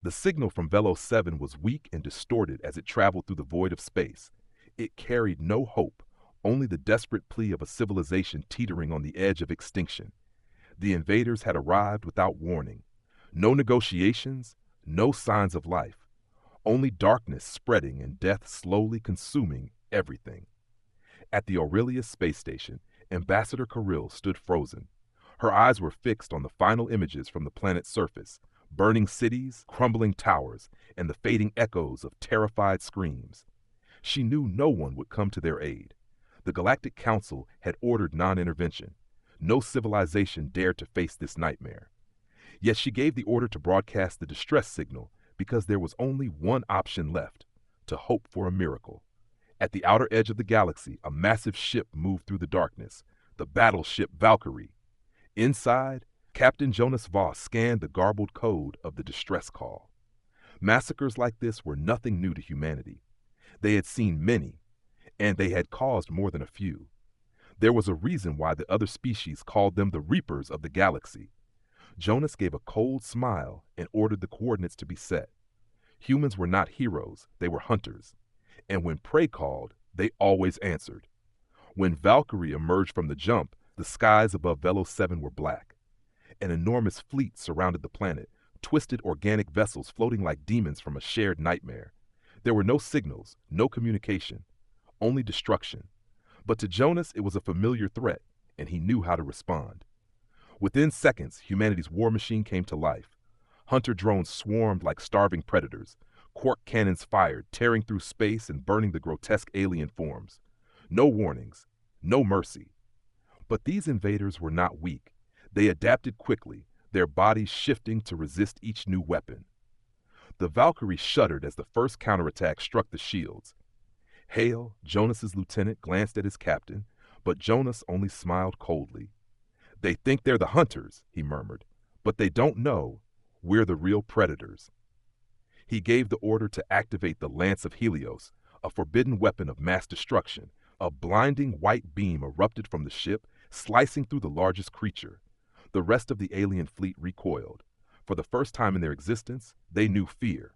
The signal from Velo 7 was weak and distorted as it traveled through the void of space. It carried no hope, only the desperate plea of a civilization teetering on the edge of extinction. The invaders had arrived without warning. No negotiations, no signs of life. Only darkness spreading and death slowly consuming everything. At the Aurelius space station, Ambassador Kirill stood frozen. Her eyes were fixed on the final images from the planet's surface, burning cities, crumbling towers, and the fading echoes of terrified screams. She knew no one would come to their aid. The Galactic Council had ordered non-intervention. No civilization dared to face this nightmare. Yet she gave the order to broadcast the distress signal because there was only one option left: to hope for a miracle. At the outer edge of the galaxy, a massive ship moved through the darkness, the battleship Valkyrie. Inside, Captain Jonas Voss scanned the garbled code of the distress call. Massacres like this were nothing new to humanity. They had seen many, and they had caused more than a few. There was a reason why the other species called them the Reapers of the galaxy. Jonas gave a cold smile and ordered the coordinates to be set. Humans were not heroes, they were hunters. And when prey called, they always answered. When Valkyrie emerged from the jump, the skies above Velo 7 were black. An enormous fleet surrounded the planet, twisted organic vessels floating like demons from a shared nightmare. There were no signals, no communication, only destruction. But to Jonas, it was a familiar threat, and he knew how to respond. Within seconds, humanity's war machine came to life. Hunter drones swarmed like starving predators. Quark cannons fired, tearing through space and burning the grotesque alien forms. No warnings, no mercy. But these invaders were not weak. They adapted quickly, their bodies shifting to resist each new weapon. The Valkyrie shuddered as the first counterattack struck the shields. Hale, Jonas's lieutenant, glanced at his captain, but Jonas only smiled coldly. "They think they're the hunters," he murmured, "but they don't know we're the real predators." He gave the order to activate the Lance of Helios, a forbidden weapon of mass destruction. A blinding white beam erupted from the ship, slicing through the largest creature. The rest of the alien fleet recoiled. For the first time in their existence, they knew fear.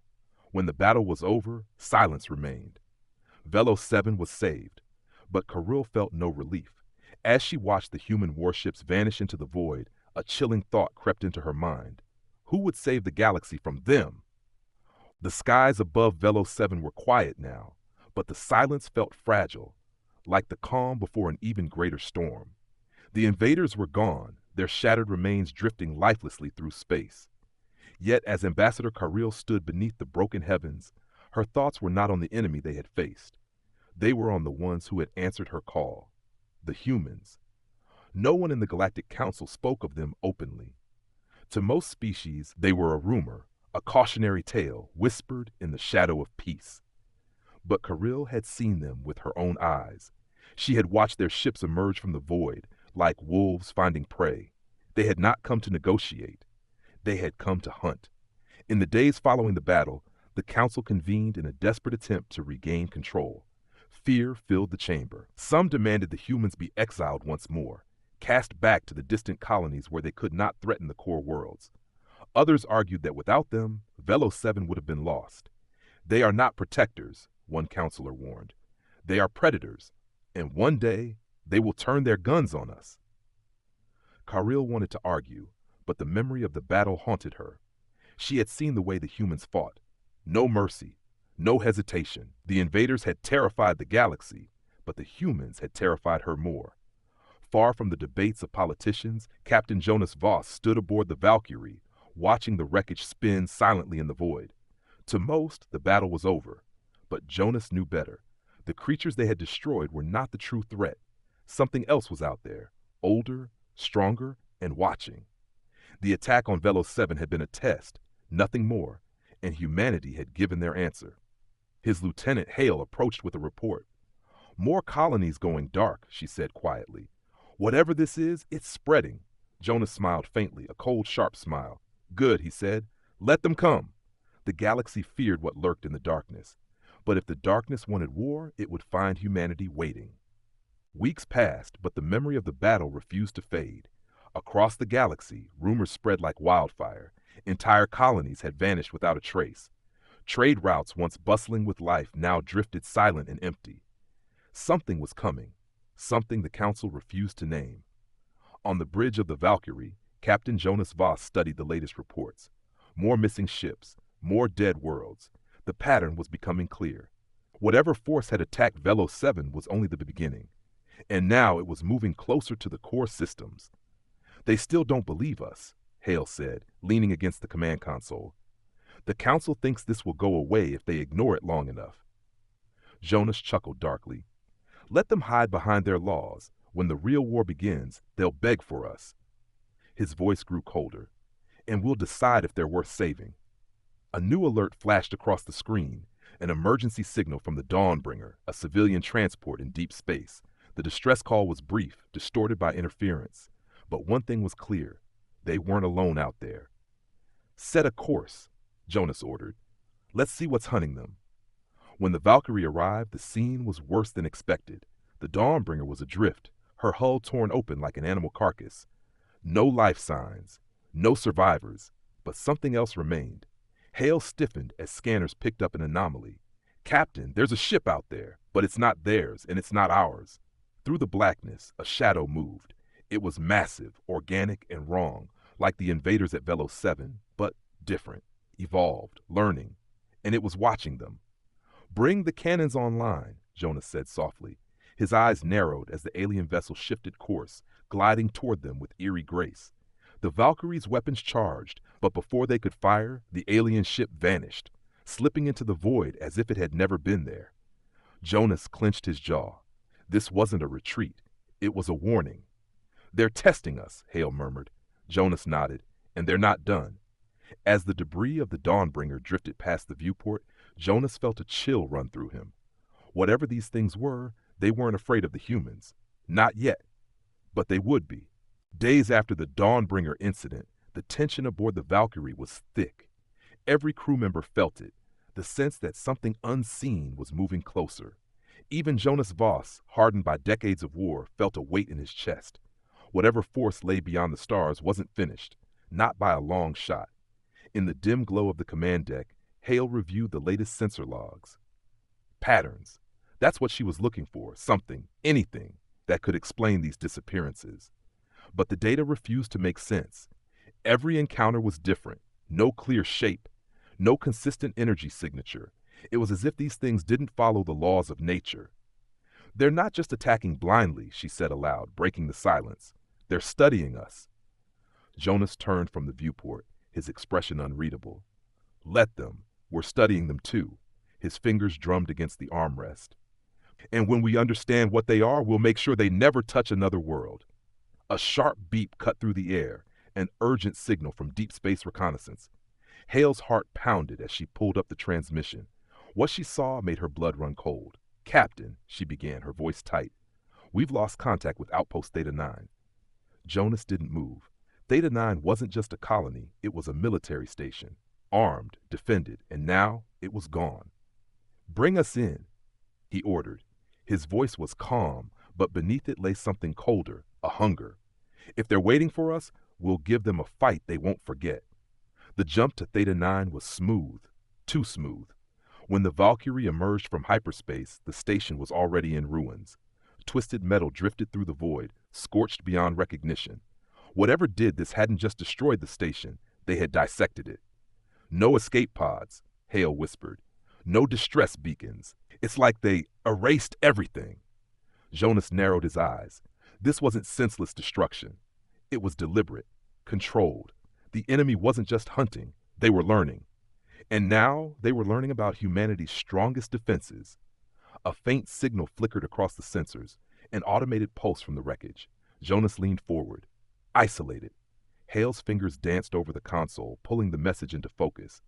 When the battle was over, silence remained. Velo 7 was saved, but Kirill felt no relief. As she watched the human warships vanish into the void, a chilling thought crept into her mind. Who would save the galaxy from them? The skies above Velo 7 were quiet now, but the silence felt fragile, like the calm before an even greater storm. The invaders were gone, their shattered remains drifting lifelessly through space. Yet as Ambassador Kirill stood beneath the broken heavens, her thoughts were not on the enemy they had faced. They were on the ones who had answered her call, the humans. No one in the Galactic Council spoke of them openly. To most species, they were a rumor, a cautionary tale whispered in the shadow of peace. But Kirill had seen them with her own eyes. She had watched their ships emerge from the void, like wolves finding prey. They had not come to negotiate. They had come to hunt. In the days following the battle, the council convened in a desperate attempt to regain control. Fear filled the chamber. Some demanded the humans be exiled once more, cast back to the distant colonies where they could not threaten the core worlds. Others argued that without them, Velo 7 would have been lost. "They are not protectors," one counselor warned. "They are predators, and one day they will turn their guns on us." Kirill wanted to argue, but the memory of the battle haunted her. She had seen the way the humans fought. No mercy, no hesitation. The invaders had terrified the galaxy, but the humans had terrified her more. Far from the debates of politicians, Captain Jonas Voss stood aboard the Valkyrie, watching the wreckage spin silently in the void. To most, the battle was over, but Jonas knew better. The creatures they had destroyed were not the true threat. Something else was out there, older, stronger, and watching. The attack on Velo 7 had been a test, nothing more, and humanity had given their answer. His lieutenant Hale approached with a report. "More colonies going dark," she said quietly. "Whatever this is, it's spreading." Jonas smiled faintly, a cold, sharp smile. "Good," he said. "Let them come." The galaxy feared what lurked in the darkness. But if the darkness wanted war, it would find humanity waiting. Weeks passed, but the memory of the battle refused to fade. Across the galaxy, rumors spread like wildfire. Entire colonies had vanished without a trace. Trade routes, once bustling with life, now drifted silent and empty. Something was coming, something the council refused to name. On the bridge of the Valkyrie, Captain Jonas Voss studied the latest reports. More missing ships, more dead worlds. The pattern was becoming clear. Whatever force had attacked Velo 7 was only the beginning, and now it was moving closer to the core systems. They still don't believe us, Hale said, leaning against the command console. The council thinks this will go away if they ignore it long enough. Jonas chuckled darkly. Let them hide behind their laws. When the real war begins, they'll beg for us. His voice grew colder. And we'll decide if they're worth saving. A new alert flashed across the screen, an emergency signal from the Dawnbringer, a civilian transport in deep space. The distress call was brief, distorted by interference. But one thing was clear. They weren't alone out there. Set a course, Jonas ordered. Let's see what's hunting them. When the Valkyrie arrived, the scene was worse than expected. The Dawnbringer was adrift, her hull torn open like an animal carcass. No life signs, no survivors, but something else remained. Hale stiffened as scanners picked up an anomaly. Captain, there's a ship out there, but it's not theirs and it's not ours. Through the blackness, a shadow moved. It was massive, organic, and wrong, like the invaders at Velo 7, but different, evolved, learning, and it was watching them. Bring the cannons online, Jonas said softly. His eyes narrowed as the alien vessel shifted course, gliding toward them with eerie grace. The Valkyrie's weapons charged, but before they could fire, the alien ship vanished, slipping into the void as if it had never been there. Jonas clenched his jaw. This wasn't a retreat. It was a warning. They're testing us, Hale murmured. Jonas nodded. And they're not done. As the debris of the Dawnbringer drifted past the viewport, Jonas felt a chill run through him. Whatever these things were, they weren't afraid of the humans. Not yet. But they would be. Days after the Dawnbringer incident, the tension aboard the Valkyrie was thick. Every crew member felt it, the sense that something unseen was moving closer. Even Jonas Voss, hardened by decades of war, felt a weight in his chest. Whatever force lay beyond the stars wasn't finished, not by a long shot. In the dim glow of the command deck, Hale reviewed the latest sensor logs. Patterns. That's what she was looking for, something, anything, that could explain these disappearances. But the data refused to make sense. Every encounter was different, no clear shape, no consistent energy signature. It was as if these things didn't follow the laws of nature. They're not just attacking blindly, she said aloud, breaking the silence. They're studying us. Jonas turned from the viewport, his expression unreadable. Let them. We're studying them too. His fingers drummed against the armrest. And when we understand what they are, we'll make sure they never touch another world. A sharp beep cut through the air, an urgent signal from deep space reconnaissance. Hale's heart pounded as she pulled up the transmission. What she saw made her blood run cold. Captain, she began, her voice tight. We've lost contact with Outpost Theta 9. Jonas didn't move. Theta 9 wasn't just a colony, it was a military station. Armed, defended, and now it was gone. Bring us in, he ordered. His voice was calm, but beneath it lay something colder, a hunger. If they're waiting for us, we'll give them a fight they won't forget. The jump to Theta 9 was smooth, too smooth. When the Valkyrie emerged from hyperspace, the station was already in ruins. Twisted metal drifted through the void, scorched beyond recognition. Whatever did this hadn't just destroyed the station, they had dissected it. No escape pods, Hale whispered. No distress beacons. It's like they erased everything. Jonas narrowed his eyes. This wasn't senseless destruction. It was deliberate, controlled. The enemy wasn't just hunting, they were learning. And now they were learning about humanity's strongest defenses. A faint signal flickered across the sensors, an automated pulse from the wreckage. Jonas leaned forward. Isolated. Hale's fingers danced over the console, pulling the message into focus.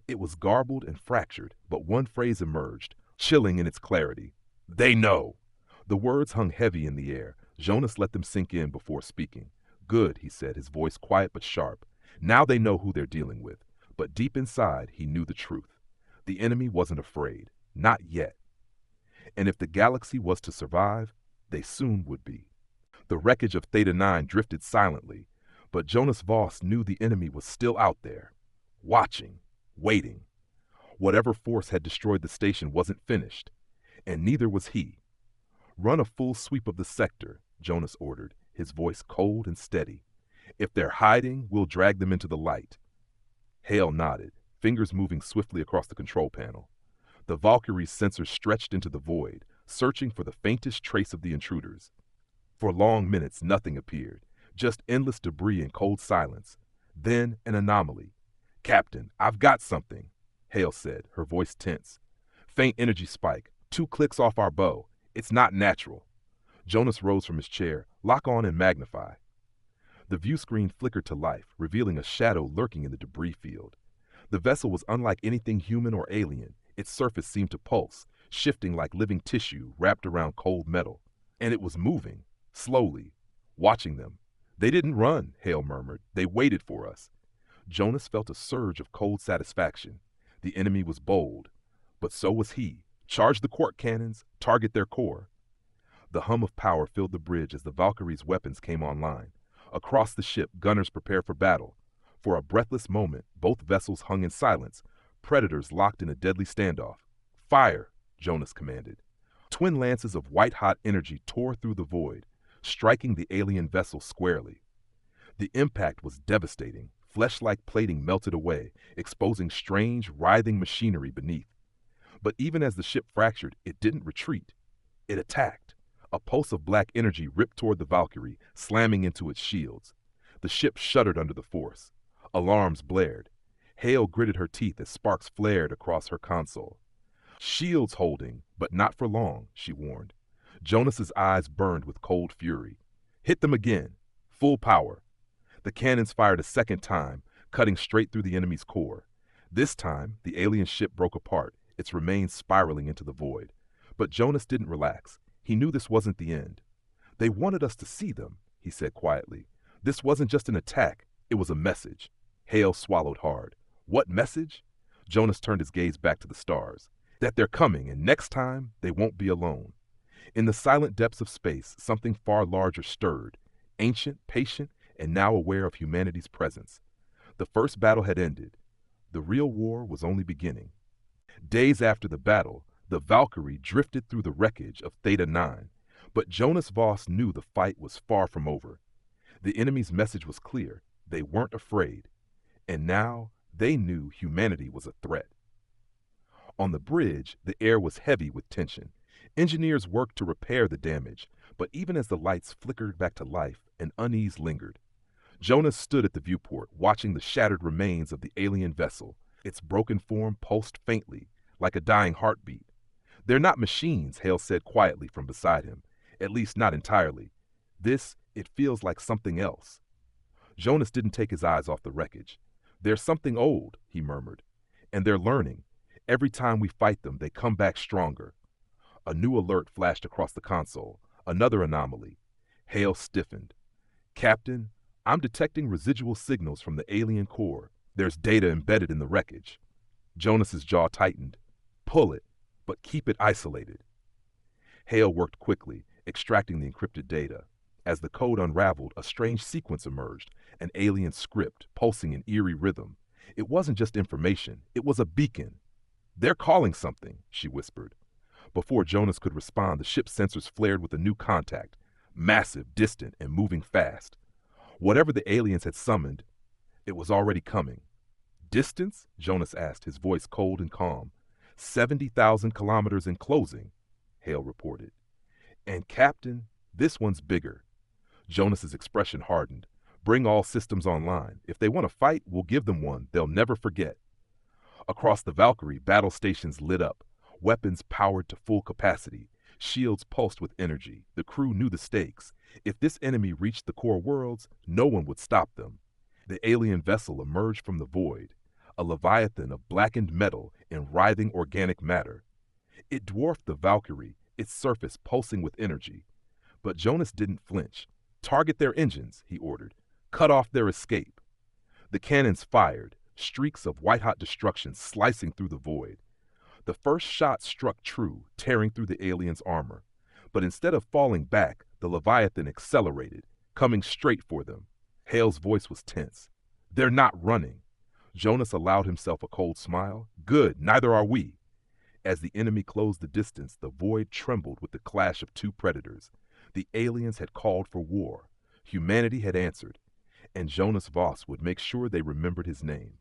It was garbled and fractured, but one phrase emerged, chilling in its clarity. They know. The words hung heavy in the air. Jonas let them sink in before speaking. Good, he said, his voice quiet but sharp. Now they know who they're dealing with. But deep inside, he knew the truth. The enemy wasn't afraid. Not yet. And if the galaxy was to survive, they soon would be. The wreckage of Theta 9 drifted silently, but Jonas Voss knew the enemy was still out there, watching, waiting. Whatever force had destroyed the station wasn't finished, and neither was he. Run a full sweep of the sector, Jonas ordered, his voice cold and steady. If they're hiding, we'll drag them into the light. Hale nodded, fingers moving swiftly across the control panel. The Valkyrie's sensors stretched into the void, searching for the faintest trace of the intruders. For long minutes, nothing appeared, just endless debris and cold silence. Then an anomaly. "Captain, I've got something," Hale said, her voice tense. "Faint energy spike, 2 clicks off our bow. It's not natural." Jonas rose from his chair. "Lock on and magnify." The view screen flickered to life, revealing a shadow lurking in the debris field. The vessel was unlike anything human or alien. Its surface seemed to pulse, shifting like living tissue wrapped around cold metal. And it was moving, slowly, watching them. "They didn't run," Hale murmured. "They waited for us." Jonas felt a surge of cold satisfaction. The enemy was bold, but so was he. Charge the quark cannons, target their core. The hum of power filled the bridge as the Valkyrie's weapons came online. Across the ship, gunners prepared for battle. For a breathless moment, both vessels hung in silence, predators locked in a deadly standoff. "Fire," Jonas commanded. Twin lances of white-hot energy tore through the void, striking the alien vessel squarely. The impact was devastating. Flesh-like plating melted away, exposing strange, writhing machinery beneath. But even as the ship fractured, it didn't retreat. It attacked. A pulse of black energy ripped toward the Valkyrie, slamming into its shields. The ship shuddered under the force. Alarms blared. Hale gritted her teeth as sparks flared across her console. "Shields holding, but not for long," she warned. Jonas's eyes burned with cold fury. "Hit them again. Full power." The cannons fired a second time, cutting straight through the enemy's core. This time, the alien ship broke apart, its remains spiraling into the void. But Jonas didn't relax. He knew this wasn't the end. "They wanted us to see them," he said quietly. "This wasn't just an attack, it was a message." Hale swallowed hard. "What message?" Jonas turned his gaze back to the stars. "That they're coming, and next time, they won't be alone." In the silent depths of space, something far larger stirred, ancient, patient, and now aware of humanity's presence. The first battle had ended. The real war was only beginning. Days after the battle, the Valkyrie drifted through the wreckage of Theta 9, but Jonas Voss knew the fight was far from over. The enemy's message was clear. They weren't afraid. And now they knew humanity was a threat. On the bridge, the air was heavy with tension. Engineers worked to repair the damage, but even as the lights flickered back to life, an unease lingered. Jonas stood at the viewport, watching the shattered remains of the alien vessel. Its broken form pulsed faintly, like a dying heartbeat. "They're not machines," Hale said quietly from beside him. "At least not entirely. It feels like something else." Jonas didn't take his eyes off the wreckage. "There's something old," he murmured. "And they're learning. Every time we fight them, they come back stronger." A new alert flashed across the console. Another anomaly. Hale stiffened. "Captain, I'm detecting residual signals from the alien core. There's data embedded in the wreckage." Jonas's jaw tightened. "Pull it, but keep it isolated." Hale worked quickly, extracting the encrypted data. As the code unraveled, a strange sequence emerged, an alien script pulsing in eerie rhythm. It wasn't just information, it was a beacon. "They're calling something," she whispered. Before Jonas could respond, the ship's sensors flared with a new contact, massive, distant, and moving fast. Whatever the aliens had summoned, it was already coming. "Distance?" Jonas asked, his voice cold and calm. 70,000 kilometers in closing," Hale reported. "And Captain, this one's bigger." Jonas's expression hardened. "Bring all systems online. If they want to fight, we'll give them one they'll never forget." Across the Valkyrie, battle stations lit up, weapons powered to full capacity, shields pulsed with energy. The crew knew the stakes. If this enemy reached the core worlds, no one would stop them. The alien vessel emerged from the void, a leviathan of blackened metal and writhing organic matter. It dwarfed the Valkyrie, its surface pulsing with energy. But Jonas didn't flinch. "Target their engines," he ordered. "Cut off their escape." The cannons fired, streaks of white-hot destruction slicing through the void. The first shot struck true, tearing through the alien's armor. But instead of falling back, the Leviathan accelerated, coming straight for them. Hale's voice was tense. "They're not running." Jonas allowed himself a cold smile. Good, neither are we. As the enemy closed the distance, the void trembled with the clash of two predators. The aliens had called for war. Humanity had answered, and Jonas Voss would make sure they remembered his name.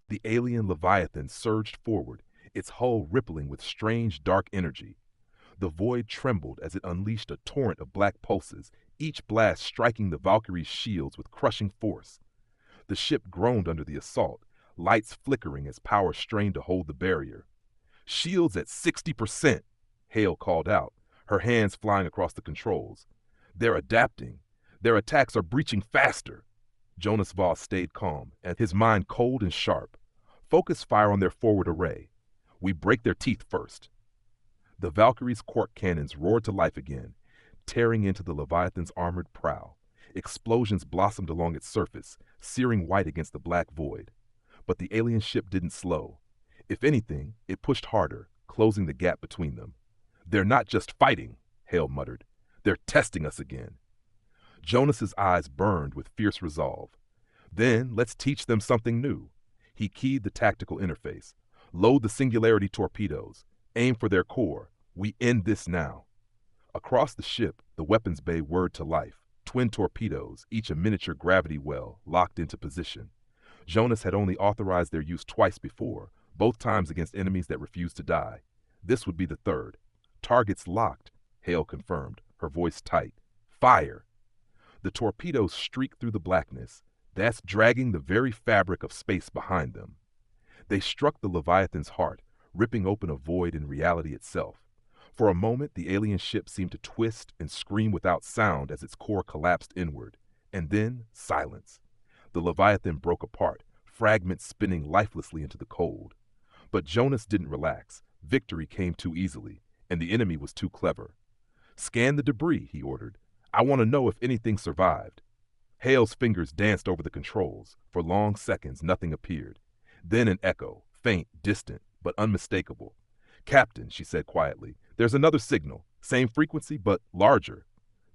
The alien Leviathan surged forward, its hull rippling with strange dark energy. The void trembled as it unleashed a torrent of black pulses, each blast striking the Valkyrie's shields with crushing force. The ship groaned under the assault, lights flickering as power strained to hold the barrier. Shields at 60%, Hale called out, her hands flying across the controls. They're adapting. Their attacks are breaching faster. Jonas Voss stayed calm, and his mind cold and sharp. Focus fire on their forward array. We break their teeth first. The Valkyrie's quark cannons roared to life again, tearing into the Leviathan's armored prow. Explosions blossomed along its surface, searing white against the black void. But the alien ship didn't slow. If anything, it pushed harder, closing the gap between them. They're not just fighting, Hale muttered. They're testing us again. Jonas's eyes burned with fierce resolve. Then let's teach them something new. He keyed the tactical interface. Load the singularity torpedoes. Aim for their core. We end this now. Across the ship, the weapons bay whirred to life. Twin torpedoes, each a miniature gravity well, locked into position. Jonas had only authorized their use twice before, both times against enemies that refused to die. This would be the third. Targets locked, Hale confirmed, her voice tight. Fire! The torpedoes streaked through the blackness, that's dragging the very fabric of space behind them. They struck the Leviathan's heart, ripping open a void in reality itself. For a moment, the alien ship seemed to twist and scream without sound as its core collapsed inward. And then, silence. The Leviathan broke apart, fragments spinning lifelessly into the cold. But Jonas didn't relax. Victory came too easily, and the enemy was too clever. Scan the debris, he ordered. I want to know if anything survived. Hale's fingers danced over the controls. For long seconds, nothing appeared. Then an echo, faint, distant, but unmistakable. Captain, she said quietly, there's another signal. Same frequency, but larger.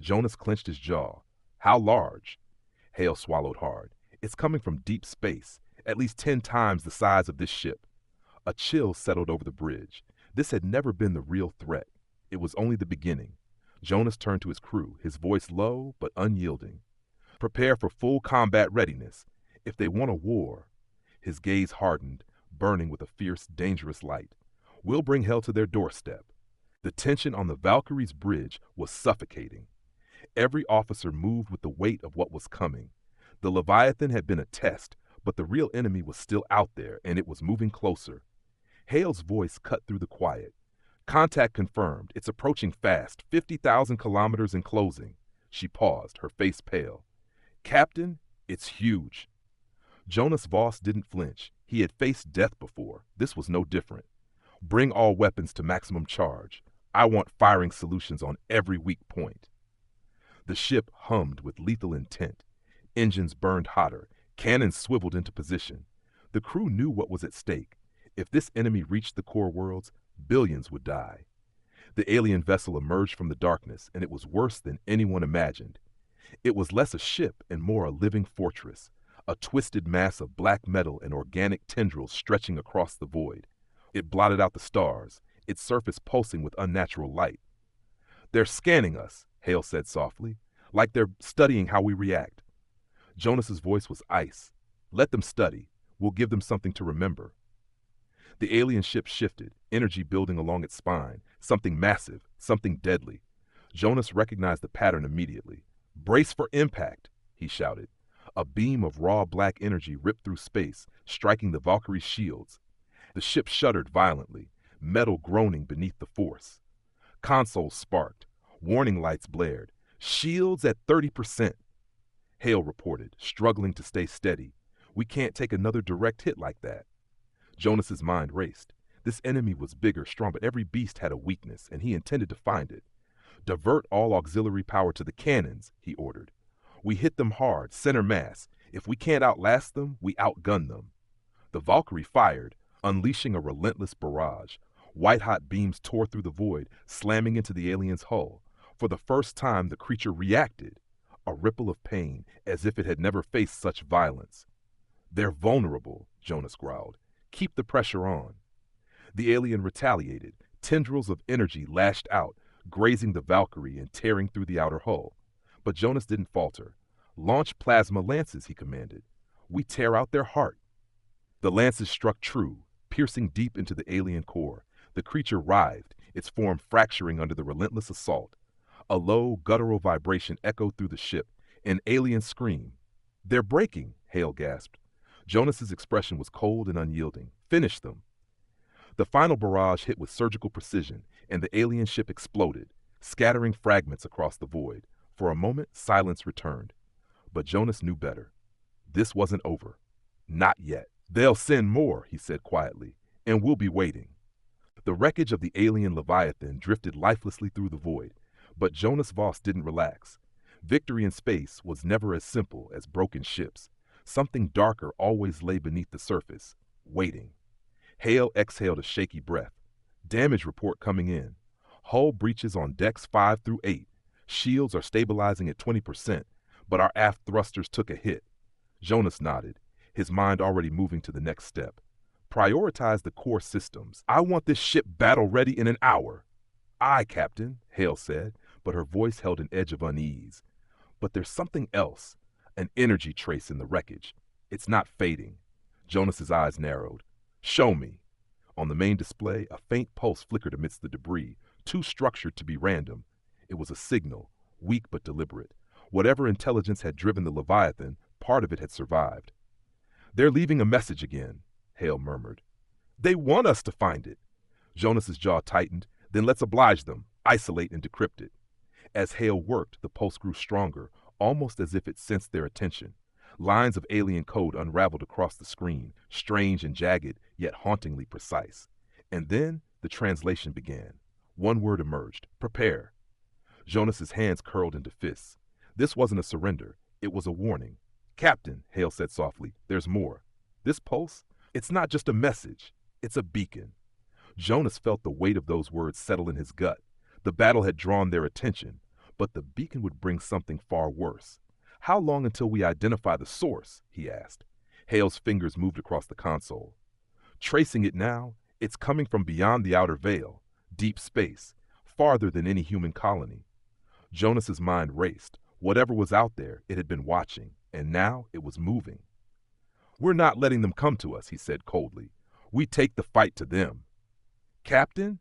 Jonas clenched his jaw. How large? Hale swallowed hard. It's coming from deep space, at least 10 times the size of this ship. A chill settled over the bridge. This had never been the real threat. It was only the beginning. Jonas turned to his crew, his voice low but unyielding. Prepare for full combat readiness. If they want a war, his gaze hardened, burning with a fierce, dangerous light. We'll bring hell to their doorstep. The tension on the Valkyrie's bridge was suffocating. Every officer moved with the weight of what was coming. The Leviathan had been a test, but the real enemy was still out there, and it was moving closer. Hale's voice cut through the quiet. Contact confirmed. It's approaching fast, 50,000 kilometers in closing. She paused, her face pale. Captain, it's huge. Jonas Voss didn't flinch. He had faced death before. This was no different. Bring all weapons to maximum charge. I want firing solutions on every weak point. The ship hummed with lethal intent. Engines burned hotter. Cannons swiveled into position. The crew knew what was at stake. If this enemy reached the core worlds, billions would die. The alien vessel emerged from the darkness, and it was worse than anyone imagined. It was less a ship and more a living fortress, a twisted mass of black metal and organic tendrils stretching across the void. It blotted out the stars, its surface pulsing with unnatural light. They're scanning us, Hale said softly, like they're studying how we react. Jonas's voice was ice. Let them study. We'll give them something to remember. The alien ship shifted, energy building along its spine, something massive, something deadly. Jonas recognized the pattern immediately. Brace for impact, he shouted. A beam of raw black energy ripped through space, striking the Valkyrie's shields. The ship shuddered violently, metal groaning beneath the force. Consoles sparked. Warning lights blared. Shields at 30%. Hale reported, struggling to stay steady. We can't take another direct hit like that. Jonas's mind raced. This enemy was bigger, strong, but every beast had a weakness, and he intended to find it. Divert all auxiliary power to the cannons, he ordered. We hit them hard, center mass. If we can't outlast them, we outgun them. The Valkyrie fired, unleashing a relentless barrage. White-hot beams tore through the void, slamming into the alien's hull. For the first time, the creature reacted, a ripple of pain, as if it had never faced such violence. They're vulnerable, Jonas growled. "Keep the pressure on." The alien retaliated. Tendrils of energy lashed out, grazing the Valkyrie and tearing through the outer hull. But Jonas didn't falter. "Launch plasma lances," he commanded. "We tear out their heart." The lances struck true, piercing deep into the alien core. The creature writhed, its form fracturing under the relentless assault. A low, guttural vibration echoed through the ship, an alien scream. "They're breaking," Hale gasped. Jonas's expression was cold and unyielding. "Finish them." The final barrage hit with surgical precision, and the alien ship exploded, scattering fragments across the void. For a moment, silence returned. But Jonas knew better. This wasn't over. Not yet. "They'll send more," he said quietly, "and we'll be waiting." The wreckage of the alien Leviathan drifted lifelessly through the void, but Jonas Voss didn't relax. Victory in space was never as simple as broken ships. Something darker always lay beneath the surface, waiting. Hale exhaled a shaky breath. "Damage report coming in. Hull breaches on decks 5 through 8. Shields are stabilizing at 20%, but our aft thrusters took a hit." Jonas nodded, his mind already moving to the next step. "Prioritize the core systems. I want this ship battle-ready in an hour." "Aye, Captain," Hale said, but her voice held an edge of unease. "But there's something else, an energy trace in the wreckage. It's not fading." Jonas's eyes narrowed. "Show me." On the main display, a faint pulse flickered amidst the debris, too structured to be random. It was a signal, weak but deliberate. Whatever intelligence had driven the Leviathan, part of it had survived. "They're leaving a message again," Hale murmured. "They want us to find it." Jonas's jaw tightened. "Then let's oblige them, isolate and decrypt it." As Hale worked, the pulse grew stronger, almost as if it sensed their attention. Lines of alien code unraveled across the screen, strange and jagged, yet hauntingly precise. And then the translation began. One word emerged: "Prepare." Jonas's hands curled into fists. This wasn't a surrender. It was a warning. "Captain," Hale said softly, "there's more. This pulse, it's not just a message. It's a beacon." Jonas felt the weight of those words settle in his gut. The battle had drawn their attention, but the beacon would bring something far worse. "How long until we identify the source?" he asked. Hale's fingers moved across the console. "Tracing it now, it's coming from beyond the outer veil, deep space, farther than any human colony." Jonas's mind raced. Whatever was out there, it had been watching, and now it was moving. "We're not letting them come to us," he said coldly. "We take the fight to them." "Captain?"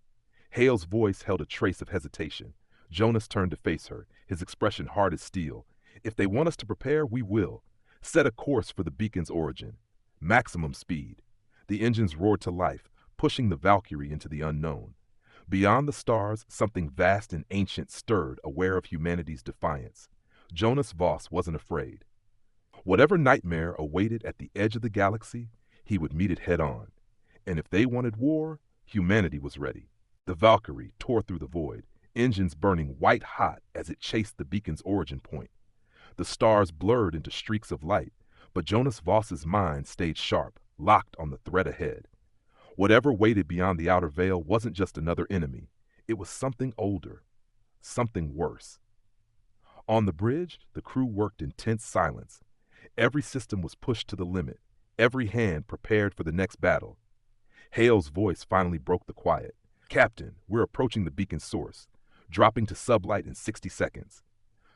Hale's voice held a trace of hesitation. Jonas turned to face her, his expression hard as steel. "If they want us to prepare, we will. Set a course for the beacon's origin. Maximum speed." The engines roared to life, pushing the Valkyrie into the unknown. Beyond the stars, something vast and ancient stirred, aware of humanity's defiance. Jonas Voss wasn't afraid. Whatever nightmare awaited at the edge of the galaxy, he would meet it head on. And if they wanted war, humanity was ready. The Valkyrie tore through the void, engines burning white hot as it chased the beacon's origin point. The stars blurred into streaks of light, but Jonas Voss's mind stayed sharp, locked on the threat ahead. Whatever waited beyond the outer veil wasn't just another enemy. It was something older, something worse. On the bridge, the crew worked in tense silence. Every system was pushed to the limit, every hand prepared for the next battle. Hale's voice finally broke the quiet. "Captain, we're approaching the beacon's source, dropping to sublight in 60 seconds.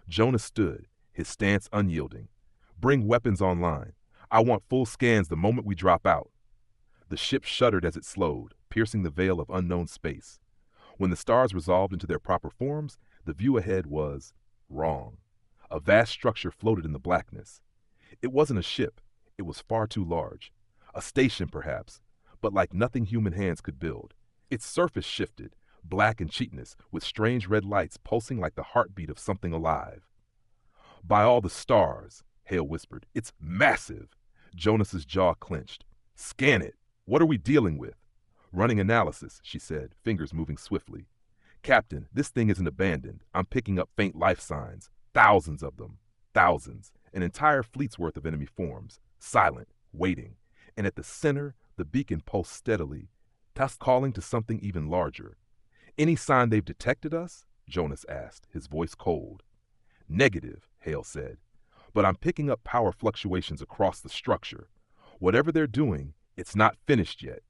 Jonas stood, his stance unyielding. "Bring weapons online. I want full scans the moment we drop out." The ship shuddered as it slowed, piercing the veil of unknown space. When the stars resolved into their proper forms, the view ahead was wrong. A vast structure floated in the blackness. It wasn't a ship. It was far too large. A station, perhaps, but like nothing human hands could build. Its surface shifted, black and chitinous, with strange red lights pulsing like the heartbeat of something alive. "By all the stars," Hale whispered, "it's massive." Jonas's jaw clenched. "Scan it. What are we dealing with?" "Running analysis," she said, fingers moving swiftly. "Captain, this thing isn't abandoned. I'm picking up faint life signs. Thousands of them. Thousands. An entire fleet's worth of enemy forms. Silent. Waiting. And at the center, the beacon pulsed steadily, thus calling to something even larger." "Any sign they've detected us?" Jonas asked, his voice cold. "Negative," Hale said. "But I'm picking up power fluctuations across the structure. Whatever they're doing, it's not finished yet.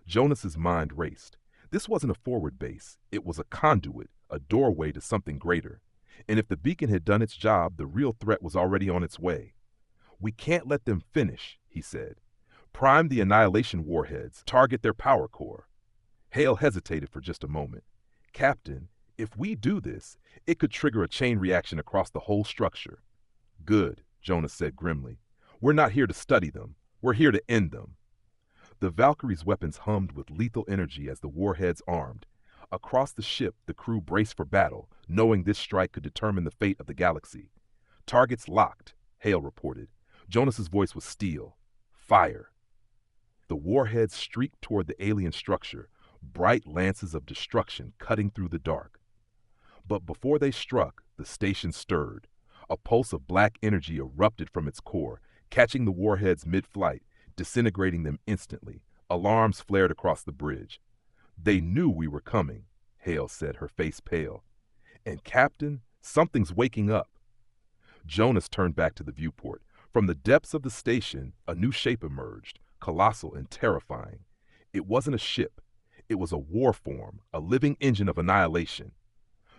Jonas's mind raced. This wasn't a forward base. It was a conduit, a doorway to something greater. And if the beacon had done its job, the real threat was already on its way. We can't let them finish, he said. Prime the annihilation warheads, target their power core. Hale hesitated for just a moment. Captain, if we do this, it could trigger a chain reaction across the whole structure. Good, Jonas said grimly. We're not here to study them. We're here to end them. The Valkyrie's weapons hummed with lethal energy as the warheads armed. Across the ship, the crew braced for battle, knowing this strike could determine the fate of the galaxy. Targets locked, Hale reported. Jonas's voice was steel. Fire. The warheads streaked toward the alien structure, bright lances of destruction cutting through the dark. But before they struck, the station stirred. A pulse of black energy erupted from its core, catching the warheads mid-flight, disintegrating them instantly. Alarms flared across the bridge. They knew we were coming, Hale said, her face pale. And Captain, something's waking up. Jonas turned back to the viewport. From the depths of the station, a new shape emerged, colossal and terrifying. It wasn't a ship. It was a war form, a living engine of annihilation.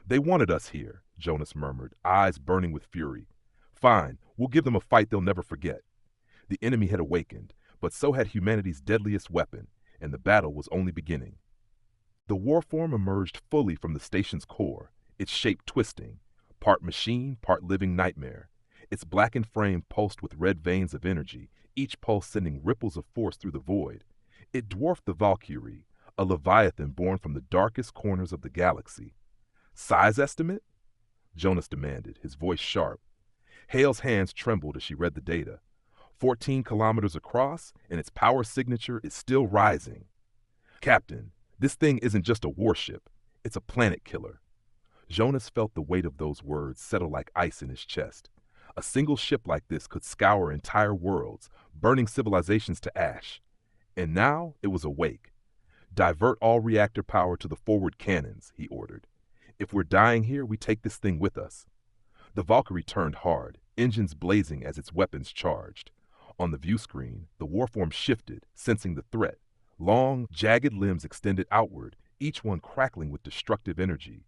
They wanted us here, Jonas murmured, eyes burning with fury. Fine, we'll give them a fight they'll never forget. The enemy had awakened, but so had humanity's deadliest weapon, and the battle was only beginning. The warform emerged fully from the station's core, its shape twisting, part machine, part living nightmare. Its blackened frame pulsed with red veins of energy, each pulse sending ripples of force through the void. It dwarfed the Valkyrie, a leviathan born from the darkest corners of the galaxy. Size estimate? Jonas demanded, his voice sharp. Hale's hands trembled as she read the data. 14 kilometers across, and its power signature is still rising. Captain, this thing isn't just a warship. It's a planet killer. Jonas felt the weight of those words settle like ice in his chest. A single ship like this could scour entire worlds, burning civilizations to ash. And now it was awake. Divert all reactor power to the forward cannons, he ordered. If we're dying here, we take this thing with us. The Valkyrie turned hard, engines blazing as its weapons charged. On the view screen, the warform shifted, sensing the threat. Long, jagged limbs extended outward, each one crackling with destructive energy.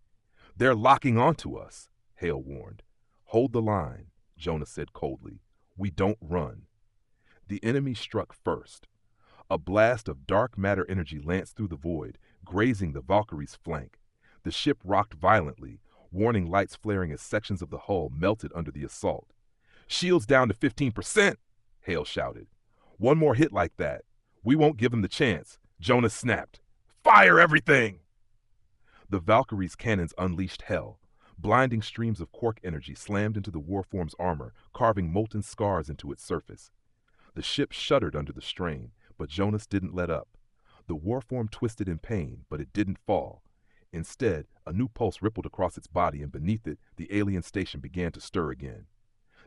They're locking onto us, Hale warned. Hold the line, Jonas said coldly. We don't run. The enemy struck first. A blast of dark matter energy lanced through the void, grazing the Valkyrie's flank. The ship rocked violently, warning lights flaring as sections of the hull melted under the assault. Shields down to 15%, Hale shouted. One more hit like that. We won't give them the chance, Jonas snapped. Fire everything! The Valkyrie's cannons unleashed hell. Blinding streams of quark energy slammed into the warform's armor, carving molten scars into its surface. The ship shuddered under the strain, but Jonas didn't let up. The warform twisted in pain, but it didn't fall. Instead, a new pulse rippled across its body, and beneath it, the alien station began to stir again.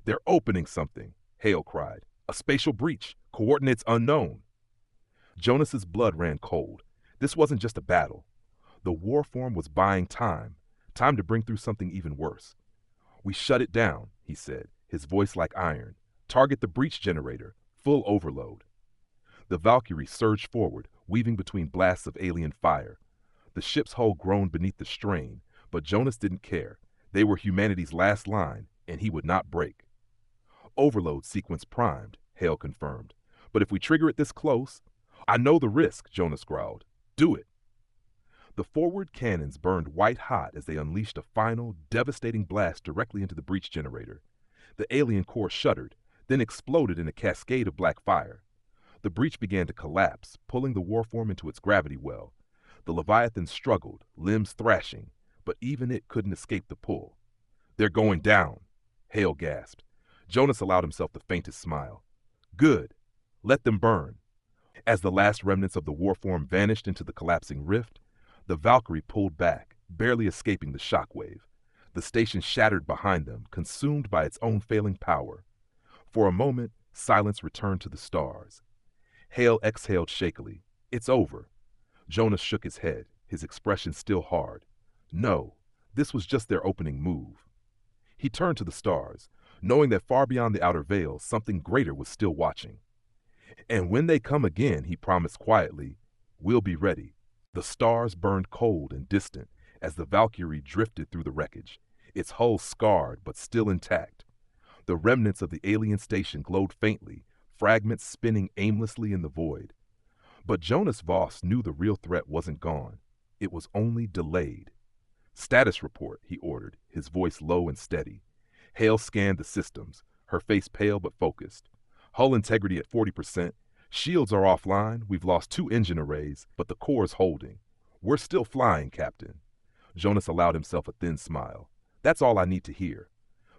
They're opening something, Hale cried. A spatial breach, coordinates unknown. Jonas's blood ran cold. This wasn't just a battle. The warform was buying time to bring through something even worse. We shut it down, he said, his voice like iron. Target the breach generator, full overload. The Valkyrie surged forward, weaving between blasts of alien fire. The ship's hull groaned beneath the strain, but Jonas didn't care. They were humanity's last line, and he would not break. Overload sequence primed, Hale confirmed. But if we trigger it this close, I know the risk, Jonas growled. Do it. The forward cannons burned white hot as they unleashed a final, devastating blast directly into the breach generator. The alien core shuddered, then exploded in a cascade of black fire. The breach began to collapse, pulling the warform into its gravity well. The Leviathan struggled, limbs thrashing, but even it couldn't escape the pull. They're going down, Hale gasped. Jonas allowed himself the faintest smile. Good. Let them burn. As the last remnants of the warform vanished into the collapsing rift, the Valkyrie pulled back, barely escaping the shockwave. The station shattered behind them, consumed by its own failing power. For a moment, silence returned to the stars. Hale exhaled shakily. It's over. Jonas shook his head, his expression still hard. No, this was just their opening move. He turned to the stars, knowing that far beyond the outer veil, something greater was still watching. And when they come again, he promised quietly, we'll be ready. The stars burned cold and distant as the Valkyrie drifted through the wreckage, its hull scarred but still intact. The remnants of the alien station glowed faintly, fragments spinning aimlessly in the void. But Jonas Voss knew the real threat wasn't gone. It was only delayed. Status report, he ordered, his voice low and steady. Hale scanned the systems, her face pale but focused. Hull integrity at 40%. Shields are offline. We've lost 2 engine arrays, but the core's holding. We're still flying, Captain. Jonas allowed himself a thin smile. That's all I need to hear.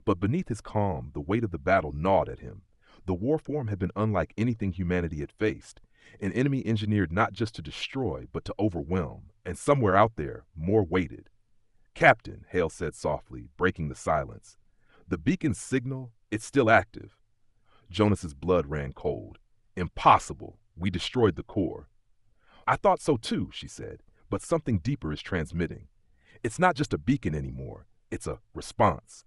But beneath his calm, the weight of the battle gnawed at him. The warform had been unlike anything humanity had faced. An enemy engineered not just to destroy, but to overwhelm. And somewhere out there, more waited. Captain, Hale said softly, breaking the silence. The beacon's signal, it's still active. Jonas's blood ran cold. Impossible. We destroyed the core. I thought so too, she said, but something deeper is transmitting. It's not just a beacon anymore. It's a response.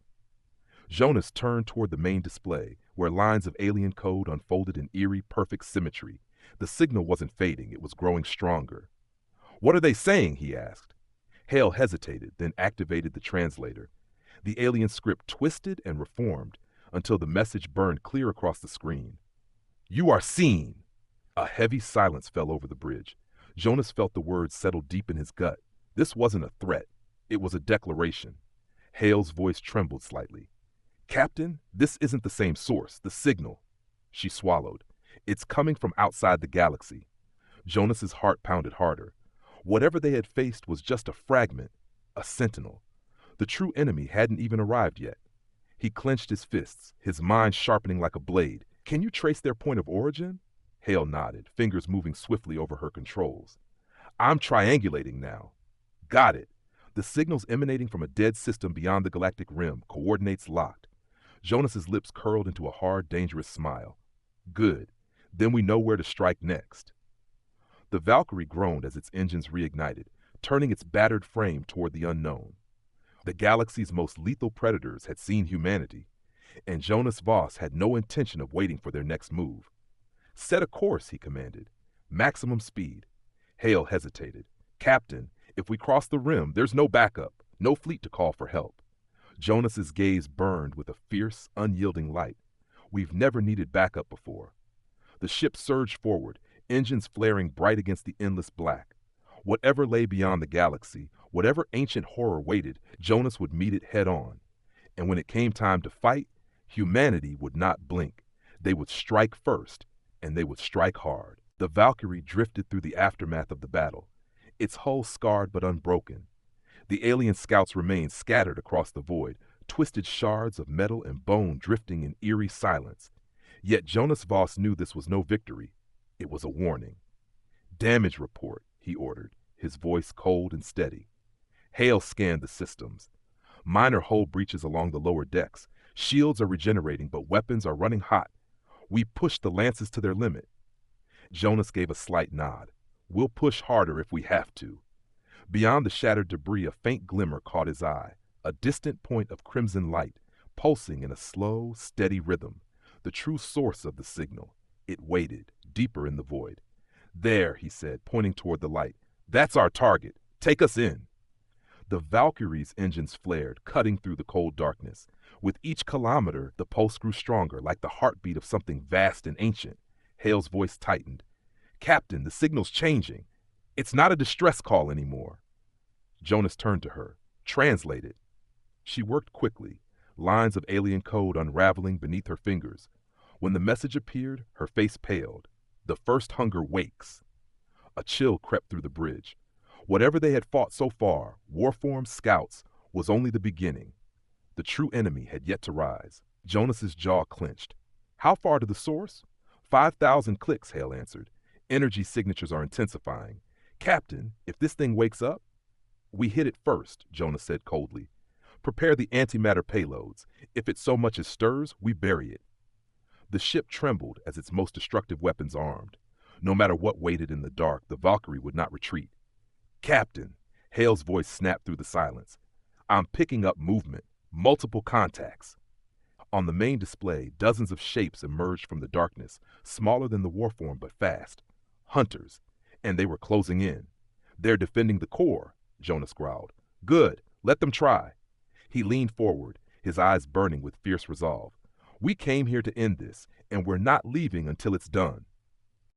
Jonas turned toward the main display, where lines of alien code unfolded in eerie, perfect symmetry. The signal wasn't fading, it was growing stronger. What are they saying? He asked. Hale hesitated, then activated the translator. The alien script twisted and reformed until the message burned clear across the screen. You are seen! A heavy silence fell over the bridge. Jonas felt the words settle deep in his gut. This wasn't a threat. It was a declaration. Hale's voice trembled slightly. Captain, this isn't the same source, the signal. She swallowed. It's coming from outside the galaxy. Jonas's heart pounded harder. Whatever they had faced was just a fragment, a sentinel. The true enemy hadn't even arrived yet. He clenched his fists, his mind sharpening like a blade. Can you trace their point of origin? Hale nodded, fingers moving swiftly over her controls. I'm triangulating now. Got it. The signal's emanating from a dead system beyond the galactic rim, coordinates locked. Jonas's lips curled into a hard, dangerous smile. Good. Then we know where to strike next. The Valkyrie groaned as its engines reignited, turning its battered frame toward the unknown. The galaxy's most lethal predators had seen humanity, and Jonas Voss had no intention of waiting for their next move. Set a course, he commanded. Maximum speed. Hale hesitated. Captain, if we cross the rim, there's no backup, no fleet to call for help. Jonas's gaze burned with a fierce, unyielding light. We've never needed backup before. The ship surged forward, engines flaring bright against the endless black. Whatever lay beyond the galaxy, whatever ancient horror waited, Jonas would meet it head on. And when it came time to fight, humanity would not blink. They would strike first, and they would strike hard. The Valkyrie drifted through the aftermath of the battle, its hull scarred but unbroken. The alien scouts remained scattered across the void, twisted shards of metal and bone drifting in eerie silence. Yet Jonas Voss knew this was no victory. It was a warning. Damage report, he ordered, his voice cold and steady. Hale scanned the systems. Minor hull breaches along the lower decks. Shields are regenerating, but weapons are running hot. We pushed the lances to their limit. Jonas gave a slight nod. We'll push harder if we have to. Beyond the shattered debris, a faint glimmer caught his eye, a distant point of crimson light, pulsing in a slow, steady rhythm, the true source of the signal. It waited, deeper in the void. There, he said, pointing toward the light. That's our target. Take us in. The Valkyrie's engines flared, cutting through the cold darkness. With each kilometer, the pulse grew stronger, like the heartbeat of something vast and ancient. Hale's voice tightened. Captain, the signal's changing. It's not a distress call anymore. Jonas turned to her. Translate it. She worked quickly, lines of alien code unraveling beneath her fingers. When the message appeared, her face paled. The first hunger wakes. A chill crept through the bridge. Whatever they had fought so far, Warform scouts, was only the beginning. The true enemy had yet to rise. Jonas's jaw clenched. How far to the source? 5,000 clicks, Hale answered. Energy signatures are intensifying. Captain, if this thing wakes up? We hit it first, Jonas said coldly. Prepare the antimatter payloads. If it so much as stirs, we bury it. The ship trembled as its most destructive weapons armed. No matter what waited in the dark, the Valkyrie would not retreat. Captain, Hale's voice snapped through the silence. I'm picking up movement. Multiple contacts. On the main display, dozens of shapes emerged from the darkness, smaller than the warform but fast. Hunters. And they were closing in. "They're defending the core," Jonas growled. "Good. Let them try." He leaned forward, his eyes burning with fierce resolve. "We came here to end this, and we're not leaving until it's done."